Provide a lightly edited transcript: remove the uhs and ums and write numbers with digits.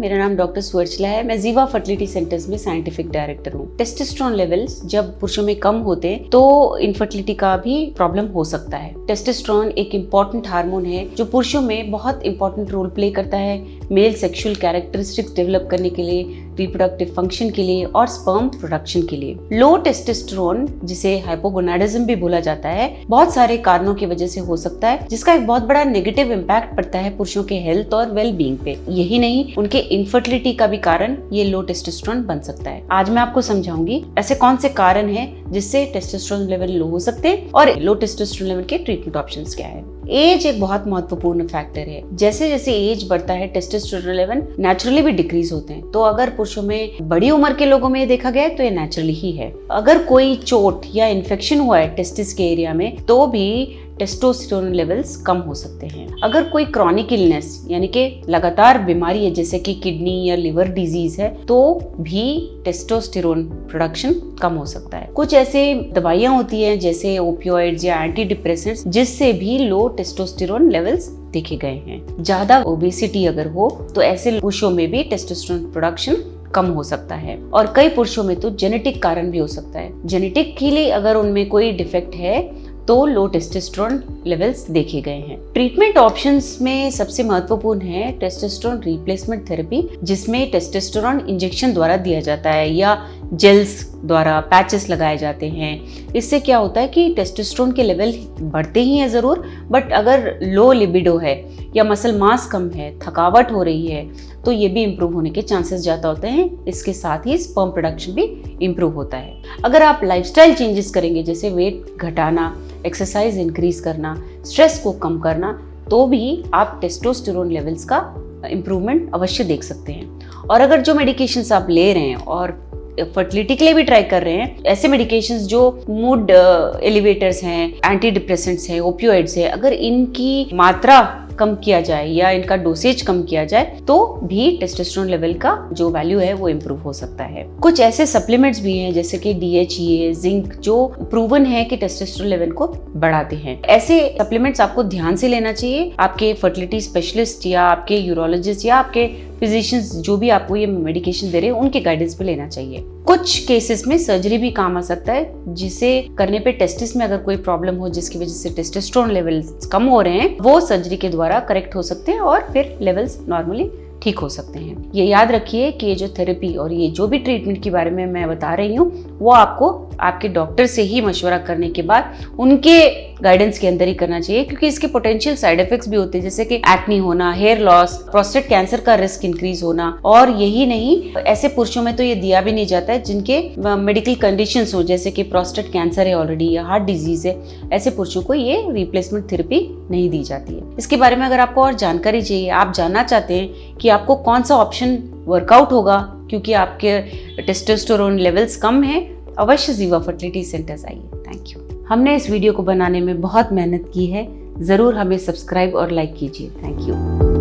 मेरा नाम डॉक्टर स्वर्चला है। मैं जीवा फर्टिलिटी सेंटर्स में साइंटिफिक डायरेक्टर हूँ। टेस्टोस्टेरोन लेवल्स जब पुरुषों में कम होते हैं तो इनफर्टिलिटी का भी प्रॉब्लम हो सकता है। टेस्टोस्टेरोन एक इम्पॉर्टेंट हार्मोन है जो पुरुषों में बहुत इंपॉर्टेंट रोल प्ले करता है मेल सेक्सुअल कैरेक्टरिस्टिक्स डेवलप करने के लिए, रिप्रोडक्टिव फंक्शन के लिए और स्पर्म प्रोडक्शन के लिए। लो टेस्टोस्टेरोन, जिसे हाइपोगोनाडिज्म भी बोला जाता है, बहुत सारे कारणों की वजह से हो सकता है, जिसका एक बहुत बड़ा नेगेटिव इम्पैक्ट पड़ता है पुरुषों के हेल्थ और वेल बीइंग पे। यही नहीं, उनके इनफर्टिलिटी का भी कारण ये लो टेस्टोस्टेरोन बन सकता है। आज मैं आपको समझाऊंगी ऐसे कौन से कारण हैं जिससे टेस्टोस्टेरोन लेवल लो हो सकते हैं और लो टेस्टोस्टेरोन लेवल के ट्रीटमेंट ऑप्शंस क्या है। एज एक बहुत महत्वपूर्ण फैक्टर है। जैसे जैसे एज बढ़ता है टेस्टोस्टेरोन लेवल नेचुरली भी डिक्रीज होते हैं। तो अगर पुरुषों में बड़ी उम्र के लोगों में देखा गया है तो ये नेचुरली ही है। अगर कोई चोट या इन्फेक्शन हुआ है टेस्टिस के एरिया में तो भी टेस्टोस्टेरोन लेवल्स कम हो सकते हैं। अगर कोई क्रॉनिक इलनेस यानी कि लगातार बीमारी है जैसे कि किडनी या लिवर डिजीज है तो भी टेस्टोस्टेरोन प्रोडक्शन कम हो सकता है। कुछ ऐसे दवाइयां होती हैं जैसे ओपियोइड्स या एंटी डिप्रेसेंट्स जिससे भी लो टेस्टोस्टेरोन लेवल्स देखे गए हैं। ज्यादा ओबेसिटी अगर हो तो ऐसे पुरुषों में भी टेस्टोस्टेरोन प्रोडक्शन कम हो सकता है। और कई पुरुषों में तो जेनेटिक कारण भी हो सकता है। जेनेटिकली अगर उनमें कोई डिफेक्ट है तो लो टेस्टोस्टेरोन लेवल्स देखे गए हैं। ट्रीटमेंट ऑप्शंस में सबसे महत्वपूर्ण है टेस्टोस्टेरोन रिप्लेसमेंट थेरेपी, जिसमें टेस्टोस्टेरोन इंजेक्शन द्वारा दिया जाता है या जेल्स द्वारा पैचेस लगाए जाते हैं। इससे क्या होता है कि टेस्टोस्टेरोन के लेवल बढ़ते ही हैं जरूर, बट अगर लो लिबिडो है या मसल मास कम है, थकावट हो रही है तो ये भी इम्प्रूव होने के चांसेस ज़्यादा होते हैं। इसके साथ ही स्पर्म प्रोडक्शन भी इम्प्रूव होता है। अगर आप लाइफस्टाइल चेंजेस करेंगे जैसे वेट घटाना, एक्सरसाइज इंक्रीज करना, स्ट्रेस को कम करना, तो भी आप टेस्टोस्टेरोन लेवल्स का इम्प्रूवमेंट अवश्य देख सकते हैं। और अगर जो मेडिकेशंस आप ले रहे हैं और फर्टिलिटी के लिए भी ट्राई कर रहे हैं, ऐसे मेडिकेशंस जो मूड एलिवेटर्स हैं, एंटी डिप्रेसेंट्स हैं, ओपियोइड्स हैं, अगर इनकी मात्रा कम किया जाए या इनका डोसेज कम किया जाए तो भी टेस्टोस्टेरोन लेवल का जो वैल्यू है वो इम्प्रूव हो सकता है। कुछ ऐसे सप्लीमेंट्स भी हैं जैसे कि DHEA, जिंक, जो प्रूवन है कि टेस्टोस्टेरोन लेवल को बढ़ाते हैं। ऐसे सप्लीमेंट्स आपको ध्यान से लेना चाहिए। आपके फर्टिलिटी स्पेशलिस्ट या आपके यूरोलॉजिस्ट या आपके फिजिशियंस जो भी आपको ये मेडिकेशन दे रहे हैं उनके गाइडेंस पे लेना चाहिए। कुछ केसेस में सर्जरी भी काम आ सकता है, जिसे करने पे टेस्टिस में अगर कोई प्रॉब्लम हो जिसकी वजह से टेस्टोस्टेरोन लेवल्स कम हो रहे हैं, वो सर्जरी के द्वारा करेक्ट हो सकते हैं और फिर लेवल्स नॉर्मली ठीक हो सकते हैं। ये याद रखिए कि ये जो थेरेपी और ये जो भी ट्रीटमेंट के बारे में मैं बता रही हूँ वो आपको आपके डॉक्टर से ही मशवरा करने के बाद उनके गाइडेंस के अंदर ही करना चाहिए, क्योंकि इसके पोटेंशियल साइड इफेक्ट्स भी होते हैं जैसे कि एक्ने होना, हेयर लॉस, प्रोस्टेट कैंसर का रिस्क इंक्रीज होना। और यही नहीं, ऐसे पुरुषों में तो ये दिया भी नहीं जाता है जिनके मेडिकल कंडीशंस हो जैसे कि प्रोस्टेट कैंसर है ऑलरेडी या हार्ट डिजीज है, ऐसे पुरुषों को ये रिप्लेसमेंट थेरेपी नहीं दी जाती है। इसके बारे में अगर आपको और जानकारी चाहिए, आप जानना चाहते हैं कि आपको कौन सा ऑप्शन वर्कआउट होगा क्योंकि आपके टेस्टोस्टेरोन लेवल्स कम है, अवश्य जीवा फर्टिलिटी सेंटर्स आइए। Thank you. हमने इस वीडियो को बनाने में बहुत मेहनत की है, जरूर हमें सब्सक्राइब और लाइक कीजिए। Thank you.